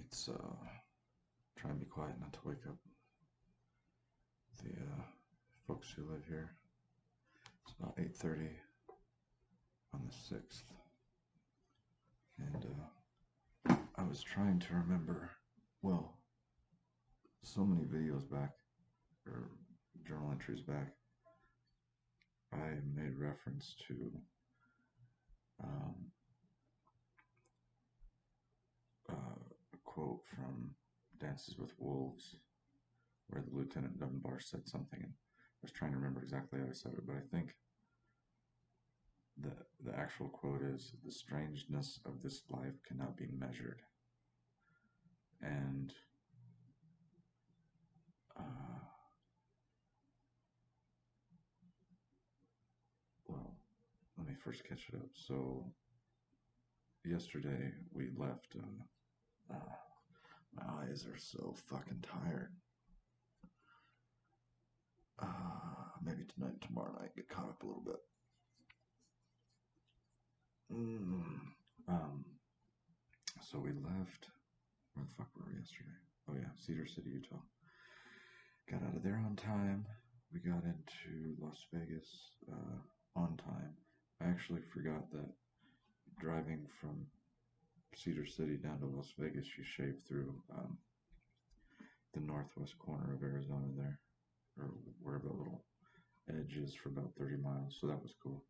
Let's try and be quiet not to wake up the folks who live here. It's about 8:30 on the 6th, and I was trying to remember, well, so many videos back, or journal entries back, I made reference to a quote from Dances with Wolves, where the Lieutenant Dunbar said something, and I was trying to remember exactly how I said it, but I think the actual quote is, "The strangeness of this life cannot be measured." And well, let me first catch it up. So yesterday we left. My eyes are so fucking tired. Maybe tonight, tomorrow night, get caught up a little bit. So we left. Where the fuck were we yesterday? Oh yeah, Cedar City, Utah. Got out of there on time. We got into Las Vegas on time. I actually forgot that driving from Cedar City down to Las Vegas, you shave through the northwest corner of Arizona there, or wherever the little edge is, for about 30 miles, so that was cool.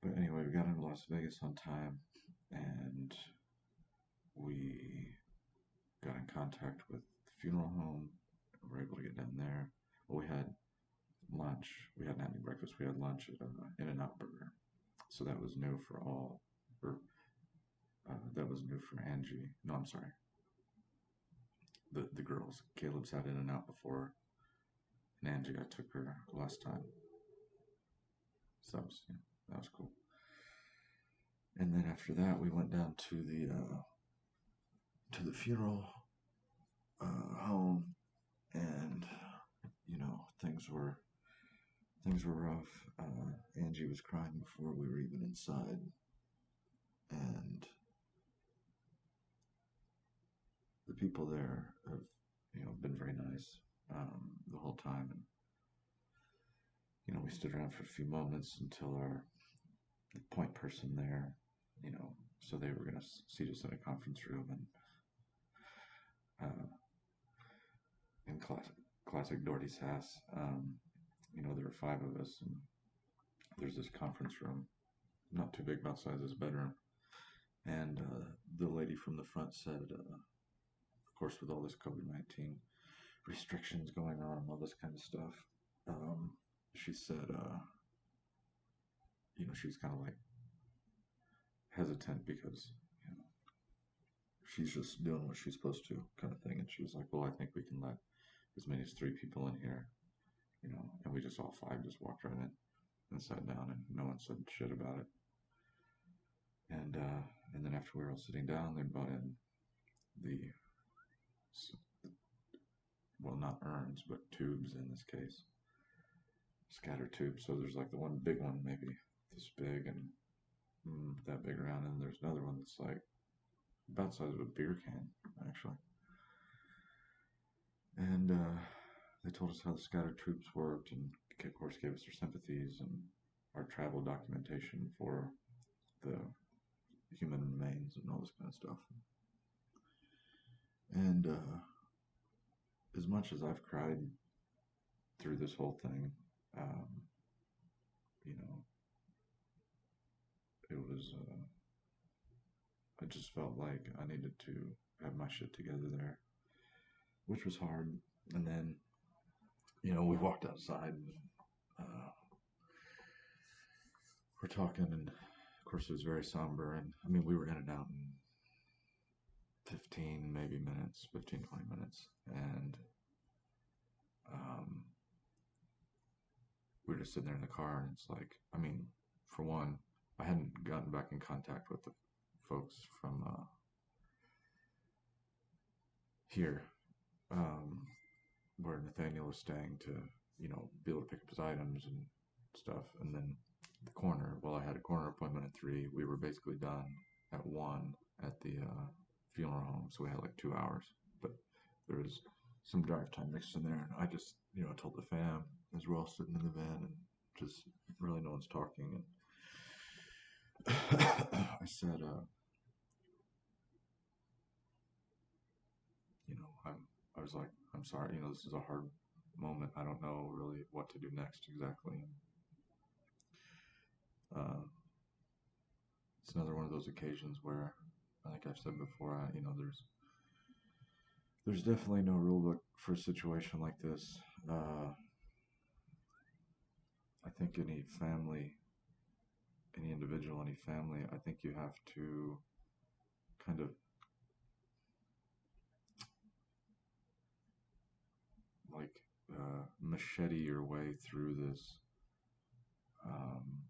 But anyway, we got into Las Vegas on time, and we got in contact with the funeral home. We were able to get down there. Well, we had lunch. We hadn't had any breakfast. We had lunch at In-N-Out Burger. So that was new for all, or that was new for Angie. No, I'm sorry. The girls. Caleb's had In-N-Out before, and Angie, I took her last time. So that was cool. And then after that, we went down to the funeral home, and things were rough. Angie was crying before we were even inside, and the people there have been very nice the whole time. And we stood around for a few moments until the point person there, so they were going to seat us in a conference room, and in classic Daugherty sass, there were 5 of us, and there's this conference room, not too big, about size as a bedroom. And the lady from the front said, of course, with all this COVID-19 restrictions going on and all this kind of stuff, she said, she was kind of like hesitant because, she's just doing what she's supposed to, kind of thing. And she was like, well, I think we can let as many as 3 people in here, and we just all 5 just walked right in and sat down, and no one said shit about it. And then after we were all sitting down, they brought in well, not urns, but tubes in this case, scatter tubes. So there's like the one big one, maybe this big and that big around, and there's another one that's like about the size of a beer can, actually. And they told us how the scatter tubes worked, and of course gave us their sympathies and our travel documentation for the human remains and all this kind of stuff. And as much as I've cried through this whole thing, it was, I just felt like I needed to have my shit together there, which was hard. And then, we walked outside, and we're talking, and of course it was very somber, and I mean, we were in and out in 15 minutes, 20 minutes, and we were just sitting there in the car, and it's like, I mean, for one, I hadn't gotten back in contact with the folks from here, where Nathanael was staying, to be able to pick up his items and stuff. And then the coroner, well, I had a coroner appointment at 3. We were basically done at 1 at the funeral home, so we had like 2 hours. But there was some drive time mixed in there, and I just, told the fam as we're all sitting in the van and just really no one's talking. And I said, I was like, I'm sorry, this is a hard moment. I don't know really what to do next exactly. Uh, it's another one of those occasions where, like I've said before, there's definitely no rule book for a situation like this. I think any family, any individual, any family, I think you have to kind of like machete your way through this um,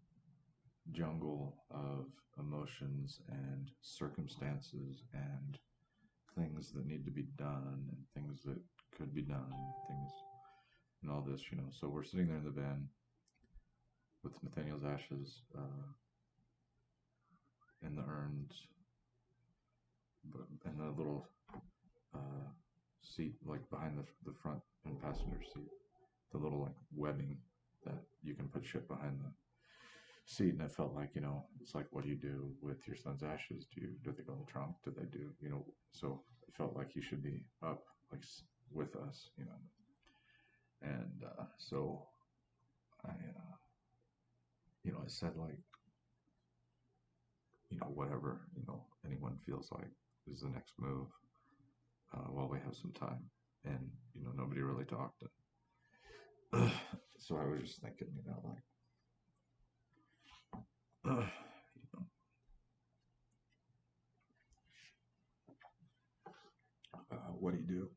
jungle of emotions and circumstances and things that need to be done and things that could be done, things and all this. So we're sitting there in the van with Nathaniel's ashes in the urns, but in a little seat, like behind the front and passenger seat, the little like webbing that you can put shit behind the seat. And it felt like, it's like, what do you do with your son's ashes? Do they go in the trunk? Do they do, so it felt like he should be up, like with us, and so I I said, like, whatever, anyone feels like is the next move, while we have some time. And nobody really talked. So I was just thinking, like, what do you do,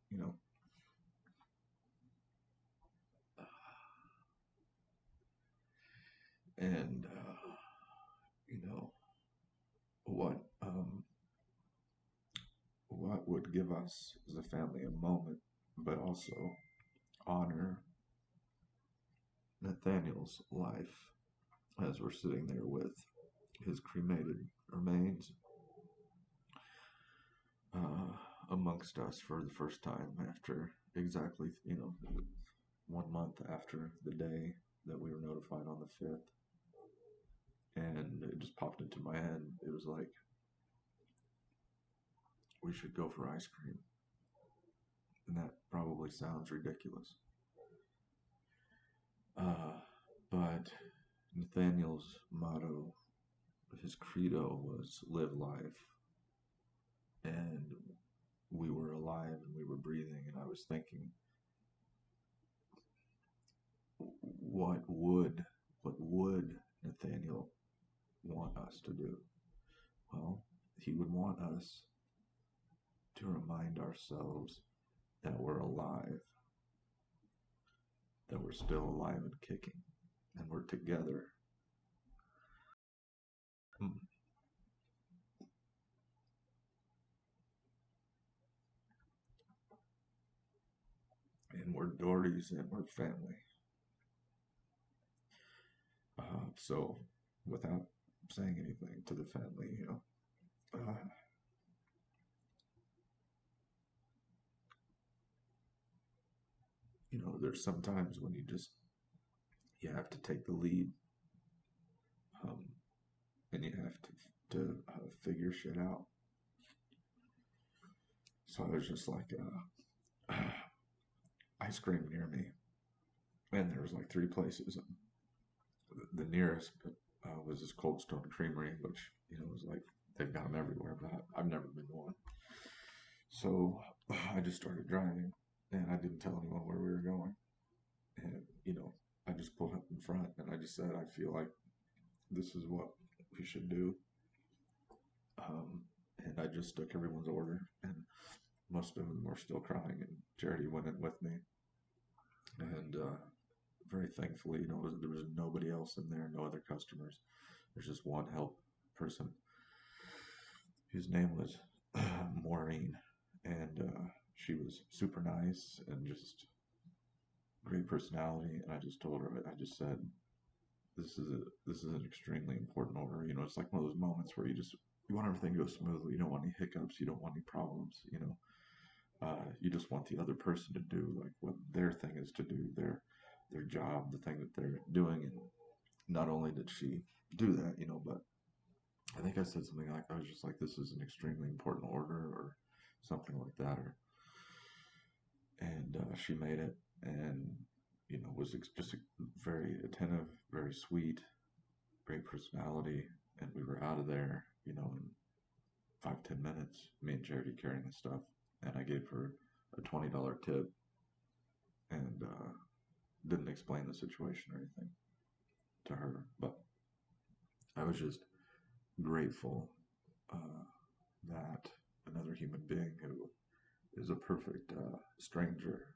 and what what would give us as a family a moment, but also honor Nathaniel's life as we're sitting there with his cremated remains amongst us for the first time after exactly 1 month after the day that we were notified on the 5th. And it just popped into my head. It was like, we should go for ice cream. And that probably sounds ridiculous. But Nathaniel's motto, his credo was live life. And we were alive and we were breathing. And I was thinking, what would Nathaniel want us to do? Well, he would want us to remind ourselves that we're alive, that we're still alive and kicking, and we're together. And we're Daughertys and we're family. So, without saying anything to the family, there's sometimes when you have to take the lead, and you have to figure shit out. So I was just like, ice cream near me, and there was like 3 places. The nearest was this Cold Stone Creamery, which was like, they've got them everywhere, but I've never been to one. So I just started driving, and I didn't tell anyone where we were going. And I just pulled up in front, and I just said, I feel like this is what we should do. And I just took everyone's order, and most of them were still crying, and Charity went in with me. And very thankfully, there was nobody else in there, no other customers. There's just one help person whose name was Maureen, and she was super nice and just great personality. And I just told her, I just said, this is an extremely important order. It's like one of those moments where you you want everything to go smoothly. You don't want any hiccups. You don't want any problems. You just want the other person to do like what their thing is to do, their job, the thing that they're doing. And not only did she do that, but I think I said something like, I was just like, this is an extremely important order or something like that, and she made it, and was just very attentive, very sweet, great personality, and we were out of there, in 5-10 minutes. Me and Charity carrying the stuff, and I gave her a $20 tip, and didn't explain the situation or anything to her, but I was just grateful uh, that another human being who is a perfect stranger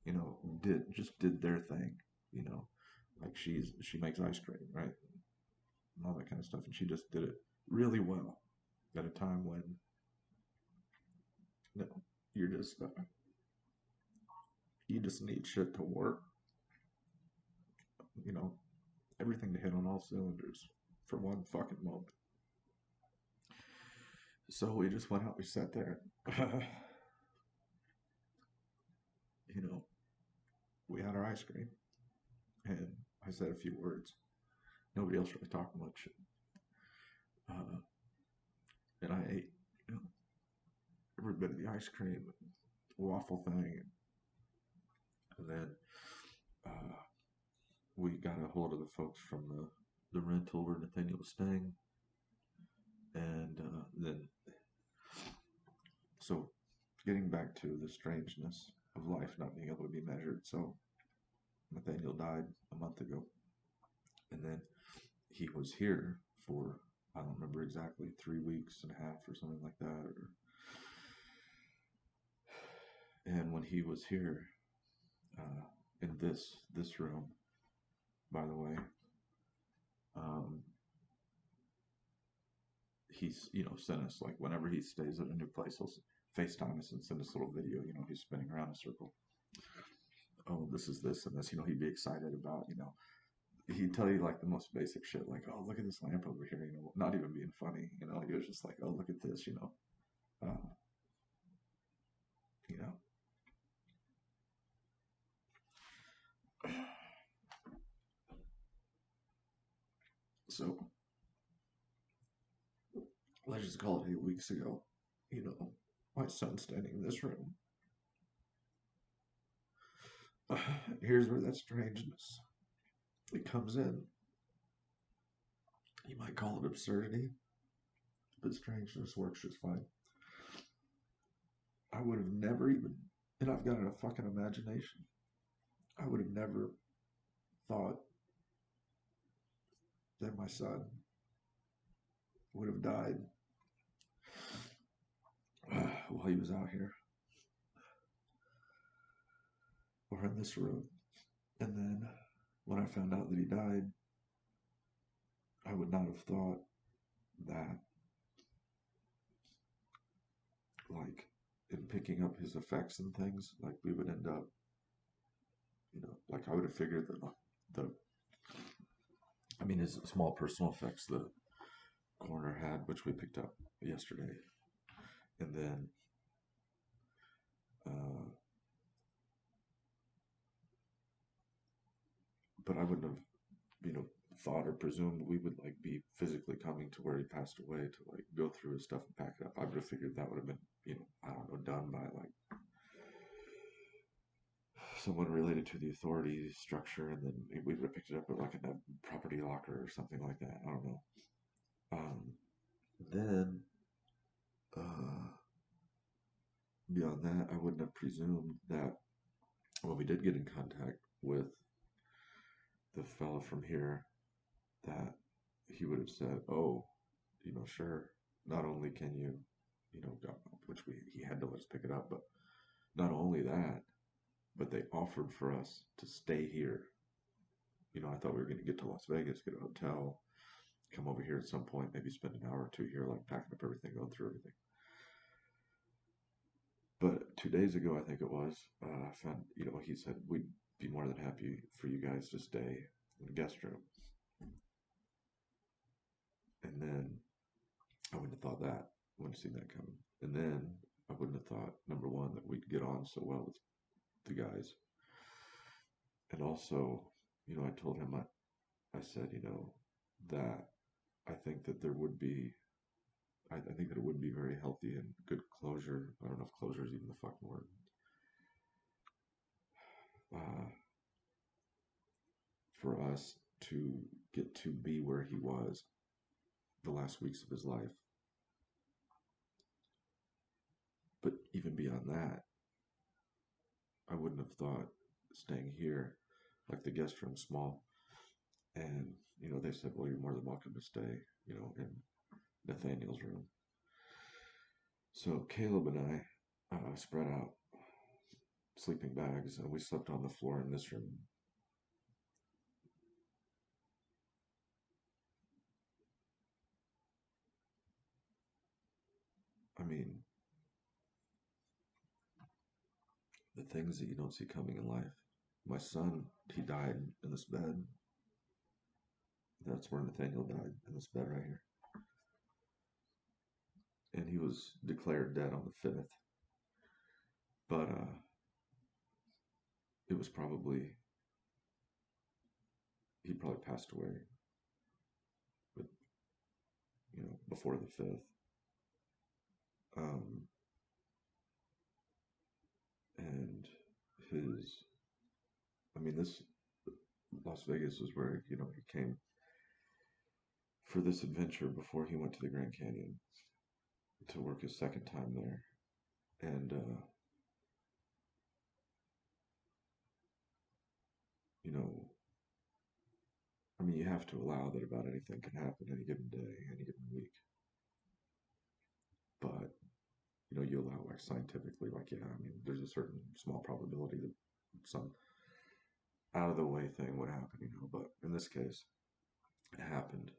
you know did their thing, you know like she makes ice cream, right, and all that kind of stuff, and she just did it really well at a time when you know you're just you just need shit to work, you know everything to hit on all cylinders for one fucking moment. So we just went out, we sat there. you know we had our ice cream, and I said a few words. Nobody else really talked much. uh, and I ate, every bit of the ice cream and waffle thing. And then uh, we got a hold of the folks from the rental where Nathanael was staying. And then, so getting back to the strangeness of life not being able to be measured. So Nathanael died a month ago. And then he was here for, I don't remember exactly, 3 weeks and a half or something like that. And when he was here, in this room, by the way, um, he's sent us, like, whenever he stays at a new place, he'll FaceTime us and send us a little video. He's spinning around in a circle. Oh, this is this and this. He'd be excited about. He'd tell you like the most basic shit, like, oh, look at this lamp over here. Not even being funny. He was just like, oh, look at this. Uh, you know. So let's just call it 8 weeks ago. My son's standing in this room. Here's where that strangeness, it comes in. You might call it absurdity, but strangeness works just fine. I would have never even, and I've got a fucking imagination, I would have never thought that my son would have died while he was out here or in this room. And then when I found out that he died, I would not have thought that, like, in picking up his effects and things, like, we would end up, like, I would have figured that his small personal effects the coroner had, which we picked up yesterday, and then but I wouldn't have, thought or presumed we would, like, be physically coming to where he passed away to, like, go through his stuff and pack it up. I would have figured that would have been, I don't know, done by, like, someone related to the authority structure, and then we would have picked it up at, like, a property locker or something like that. I don't know. Then beyond that, I wouldn't have presumed that when we did get in contact with the fella from here, that he would have said, oh, sure, not only can you, which he had to let us pick it up, but not only that, but they offered for us to stay here. I thought we were going to get to Las Vegas, get a hotel, come over here at some point, maybe spend an hour or two here, like, packing up everything, going through everything. But 2 days ago, I think it was, I found, he said we'd be more than happy for you guys to stay in the guest room. And then I wouldn't have thought that. I wouldn't have seen that coming. And then I wouldn't have thought, number one, that we'd get on so well with the guys. And also, I told him, I said, that I think that there would be, I think that it would be very healthy and good closure. I don't know if closure is even the fucking word. Uh, for us to get to be where he was the last weeks of his life. But even beyond that, I wouldn't have thought staying here, like the guest room's small, and they said, well, you're more than welcome to stay, in Nathaniel's room. So Caleb and I spread out sleeping bags, and we slept on the floor in this room. I mean, the things that you don't see coming in life. My son, he died in this bed. That's where Nathaniel died, in this bed right here. And he was declared dead on the 5th. But it was he probably passed away, but before the 5th. And this Las Vegas was where he came for this adventure before he went to the Grand Canyon to work his second time there. And you have to allow that about anything can happen any given day, any given week. But you allow, like, scientifically, like, yeah, there's a certain small probability that some out of the way thing would happen, but in this case, it happened,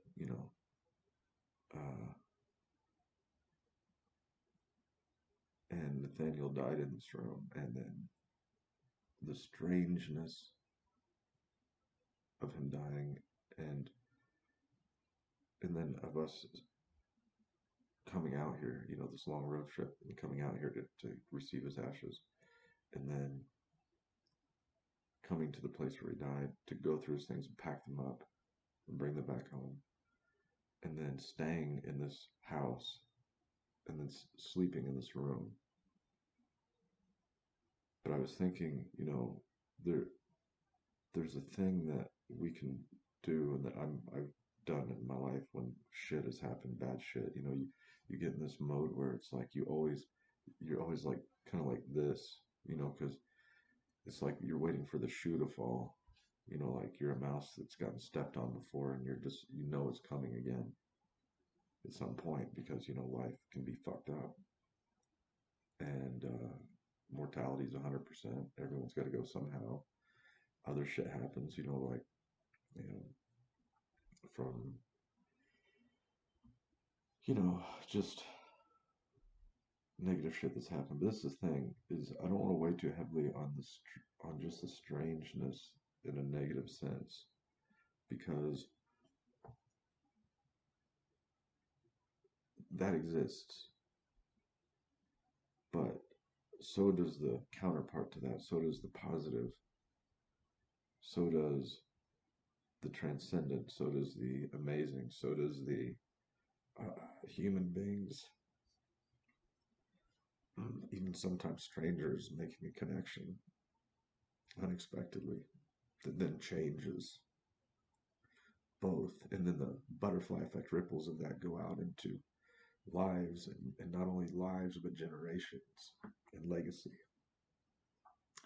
and Nathaniel died in this room, and then the strangeness of him dying, and then of us coming out here, this long road trip, and coming out here to receive his ashes, and then coming to the place where he died, to go through his things and pack them up and bring them back home, and then staying in this house, and then sleeping in this room. But I was thinking, there's a thing that we can do, and that I've done in my life when shit has happened, bad shit. You get in this mode where it's like you're always like kind of like this, because it's like you're waiting for the shoe to fall. Like you're a mouse that's gotten stepped on before, and you're just it's coming again at some point, because life can be fucked up, and mortality is 100%. Everyone's got to go somehow. Other shit happens, like from just negative shit that's happened. But this is the thing: is I don't want to weigh too heavily on on just the strangeness in a negative sense, because that exists, but so does the counterpart to that. So does the positive. So does the transcendent. So does the amazing. So does the human beings. Even sometimes strangers making a connection unexpectedly that then changes both, and then the butterfly effect ripples of that go out into lives, and not only lives but generations and legacy.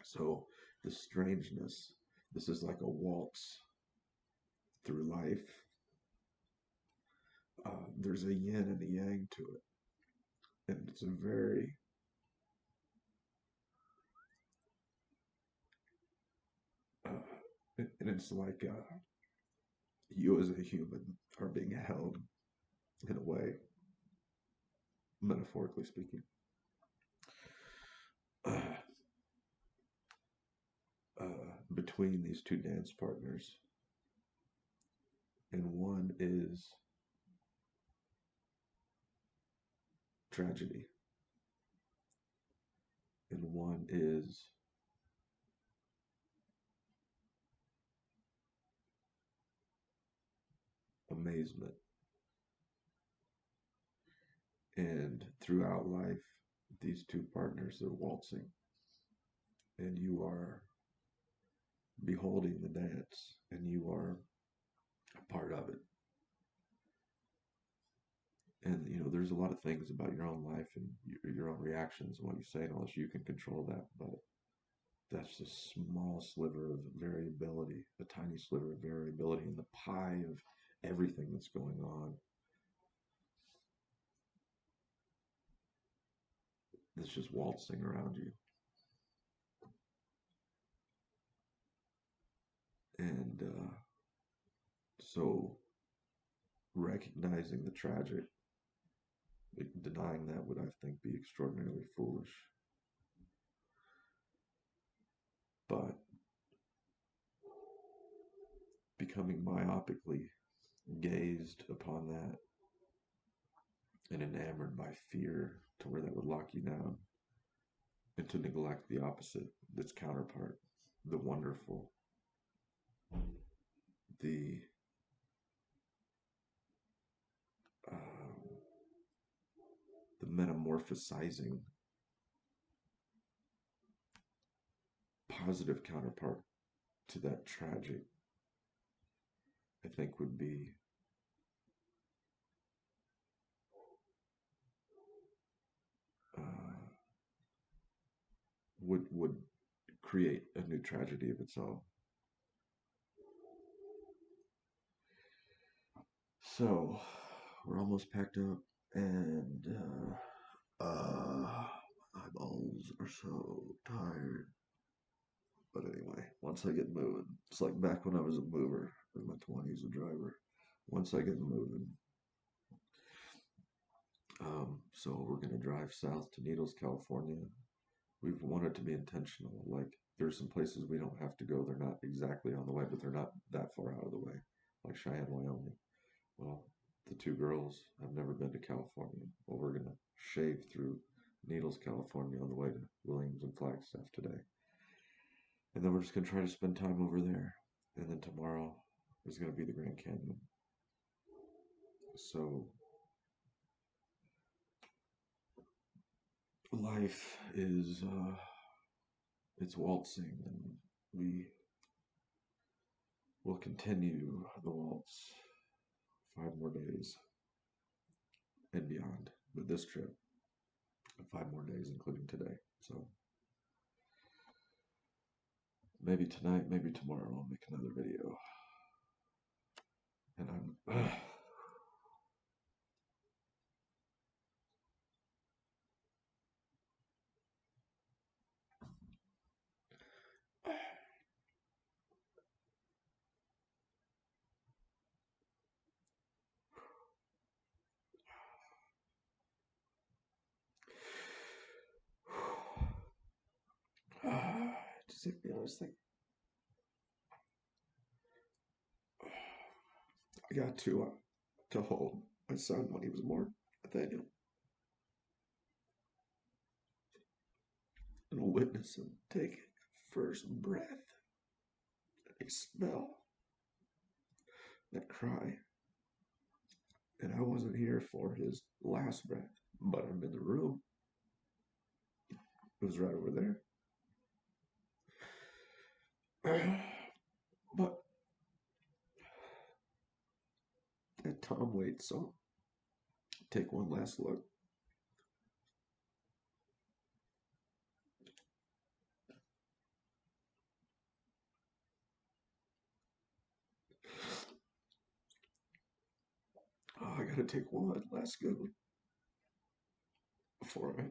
So the strangeness, this is like a waltz through life. There's a yin and a yang to it, and it's a very and it's like you as a human are being held in a way, metaphorically speaking, uh, between these two dance partners. And one is tragedy, and one is amazement. And throughout life, these two partners are waltzing, and you are beholding the dance, and you are a part of it. And there's a lot of things about your own life and your own reactions and what you say and all this. You can control that, but that's a small sliver of variability, a tiny sliver of variability in the pie of everything that's going on. That's just waltzing around you. And so recognizing the tragic, denying that would, I think, be extraordinarily foolish. But becoming myopically gazed upon that and enamored by fear to where that would lock you down, and to neglect the opposite, its counterpart, the wonderful, the um, the metamorphosizing positive counterpart to that tragic, I think would be uh, would create a new tragedy of its own. So we're almost packed up, and my eyeballs are so tired. But anyway, once I get moving, it's like back when I was a mover in my 20s, a driver. Once I get moving, so we're gonna drive south to Needles, California. We've wanted to be intentional. Like there's some places we don't have to go. They're not exactly on the way, but they're not that far out of the way, like Cheyenne, Wyoming. Well, the two girls have never been to California. Well, we're gonna shave through Needles, California on the way to Williams and Flagstaff today. And then we're just going to try to spend time over there. And then tomorrow is going to be the Grand Canyon. So life is, it's waltzing, and we will continue the waltz 5 more days and beyond with this trip. 5 more days, including today. So maybe tonight, maybe tomorrow, I'll make another video. And I'm just like, I was thinking, I got to hold my son when he was born, Nathaniel, and witness him take first breath, and smell that cry. And I wasn't here for his last breath, but I'm in the room. It was right over there. But that Tom Waits song, take one last look. Oh, I gotta take one last good one before I